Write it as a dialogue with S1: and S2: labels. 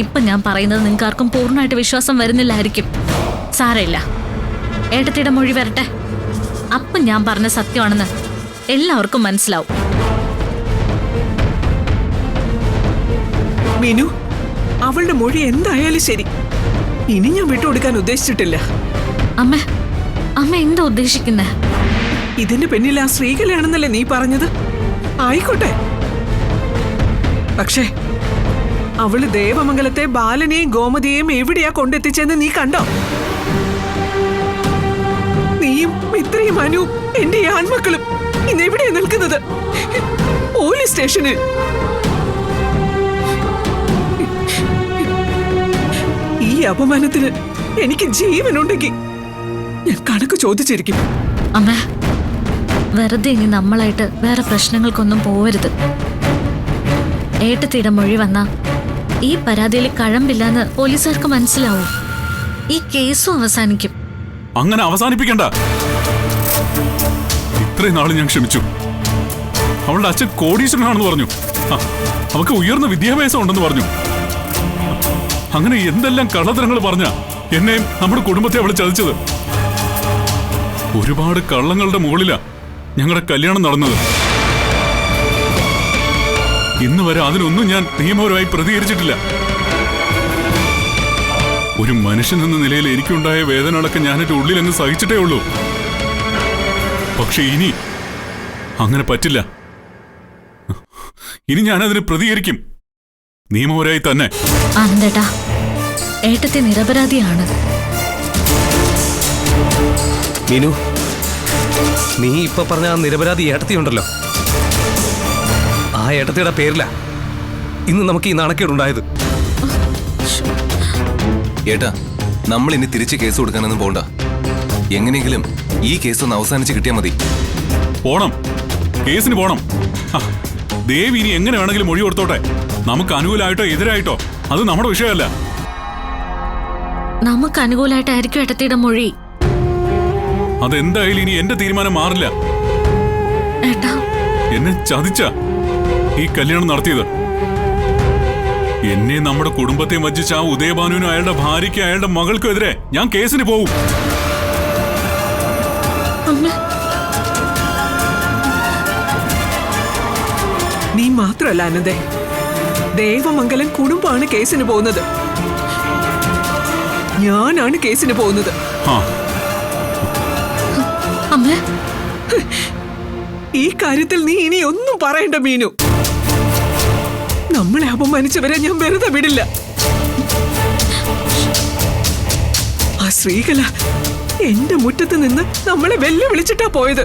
S1: ഇപ്പൊ ഞാൻ പറയുന്നത് നിങ്ങൾക്ക് ആർക്കും പൂർണ്ണമായിട്ട് വിശ്വാസം വരുന്നില്ലായിരിക്കും. സാരമില്ല, ഏട്ടത്തിയുടെ മൊഴി വരട്ടെ. അപ്പം ഞാൻ പറഞ്ഞ സത്യമാണെന്ന് എല്ലാവർക്കും മനസ്സിലാവും.
S2: മീനു, അവളുടെ മൊഴി എന്തായാലും ശരി, ഇനി ഞാൻ വിട്ടുകൊടുക്കാൻ ഉദ്ദേശിച്ചിട്ടില്ല.
S1: അമ്മ എന്താ ഉദ്ദേശിക്കുന്നേ?
S2: ഇതിന് പിന്നിൽ ആ ശ്രീകലയാണെന്നല്ലേ നീ പറഞ്ഞത്? ആയിക്കോട്ടെ, പക്ഷേ അവള് ദേവമംഗലത്തെ ബാലനെയും ഗോമതിയെയും എവിടെയാ കൊണ്ടെത്തിച്ചെന്ന് നീ കണ്ടോ? നീയും ഇത്രയും അനു എന്റെ ഈ ആൺമക്കളും ഇന്ന് എവിടെയാ നിൽക്കുന്നത്? പോലീസ് സ്റ്റേഷനിൽ. ഈ അപമാനത്തിന് എനിക്ക് ജീവനുണ്ടെങ്കിൽ ഞാൻ കണക്ക് ചോദിച്ചിരിക്കും.
S1: അമ്മ, വെറുതെ ഇനി നമ്മളായിട്ട് വേറെ പ്രശ്നങ്ങൾക്കൊന്നും പോവരുത്. ഏട്ടത്തിയുടെ മൊഴി വന്ന ഈ പരാതിയിൽ കഴമ്പില്ലെന്ന് പോലീസുകാർക്ക് മനസ്സിലാവും. ഈ കേസും അവസാനിക്കും.
S3: അങ്ങനെ അവസാനിപ്പിക്കണ്ട. ഇത്രയും നാള് ഞാൻ ക്ഷമിച്ചു. അവളുടെ അച്ഛൻ കോടീശ്വരനാണെന്ന് പറഞ്ഞു. അവൾക്ക് ഉയർന്ന വിദ്യാഭ്യാസം ഉണ്ടെന്ന് പറഞ്ഞു. അങ്ങനെ എന്തെല്ലാം കള്ളത്തരങ്ങൾ പറഞ്ഞ എന്നെയും നമ്മുടെ കുടുംബത്തെ അവൾ ചതിച്ചത്. ഒരുപാട് കള്ളങ്ങളുടെ മുകളിലാ ഞങ്ങളുടെ കല്യാണം നടന്നത്. ഇന്ന് വരെ അതിനൊന്നും ഞാൻ നിയമപരമായി പ്രതികരിച്ചിട്ടില്ല. ഒരു മനുഷ്യൻ എന്ന നിലയിൽ എനിക്കുണ്ടായ വേദനകളൊക്കെ ഞാൻ എൻ്റെ ഉള്ളിലങ്ങ് സഹിച്ചിട്ടേ ഉള്ളൂ. പക്ഷെ ഇനി അങ്ങനെ പറ്റില്ല. ഇനി ഞാനതിന് പ്രതികരിക്കും, നിയമപരമായി തന്നെ.
S1: ആനന്ദേട്ടാ, ഏട്ടത്തി നിരപരാധിയാണ്.
S4: മീനു, നീ ഇപ്പൊ പറഞ്ഞ ആ നിരപരാധി ഏട്ടത്തിയുണ്ടല്ലോ, ആ ഏട്ടത്തിയുടെ പേരില ഇന്ന് നമുക്ക് ഈ നാണക്കേടുണ്ടായത്.
S5: ഏട്ടാ, നമ്മൾ ഇനി തിരിച്ച് കേസ് കൊടുക്കാനൊന്നും പോണ്ട. എങ്ങനെയെങ്കിലും ഈ കേസ് ഒന്ന് അവസാനിച്ച് കിട്ടിയാൽ മതി.
S3: പോണം, കേസിന് പോണം. ദേവി ഇനി എങ്ങനെ വേണമെങ്കിലും മൊഴി കൊടുത്തോട്ടെ. നമുക്ക് അനുകൂലമായിട്ടോ എതിരായിട്ടോ അത് നമ്മുടെ വിഷയമല്ല.
S1: നമുക്ക് അനുകൂലമായിട്ടായിരിക്കും ഏട്ടത്തിയുടെ മൊഴി.
S3: അതെന്തായാലും ഇനി എന്റെ തീരുമാനം മാറില്ല. എന്നെ ചതിച്ച ഈ കല്യാണം നടത്തിയത്. എന്നെ നമ്മുടെ കുടുംബത്തെ വഞ്ചിച്ച ആ ഉദയഭാനുവിനും അയാളുടെ ഭാര്യയ്ക്കും അയാളുടെ മകൾക്കും എതിരെ ഞാൻ കേസിന് പോവും.
S2: നീ മാത്രമല്ല ആനന്ദേ, ദേവമംഗലം കുടുംബമാണ് കേസിന് പോകുന്നത്. ഞാനാണ് കേസിന് പോകുന്നത്. ഈ കാര്യത്തിൽ നീ ഇനി ഒന്നും പറയണ്ട മീനു. നമ്മളെ അപമാനിച്ചവരെ ഞാൻ വെറുതെ വിടില്ല. ആ ശ്രീകല എന്റെ മുറ്റത്ത് നിന്ന് നമ്മളെ വെല്ലുവിളിച്ചിട്ടാ പോയത്.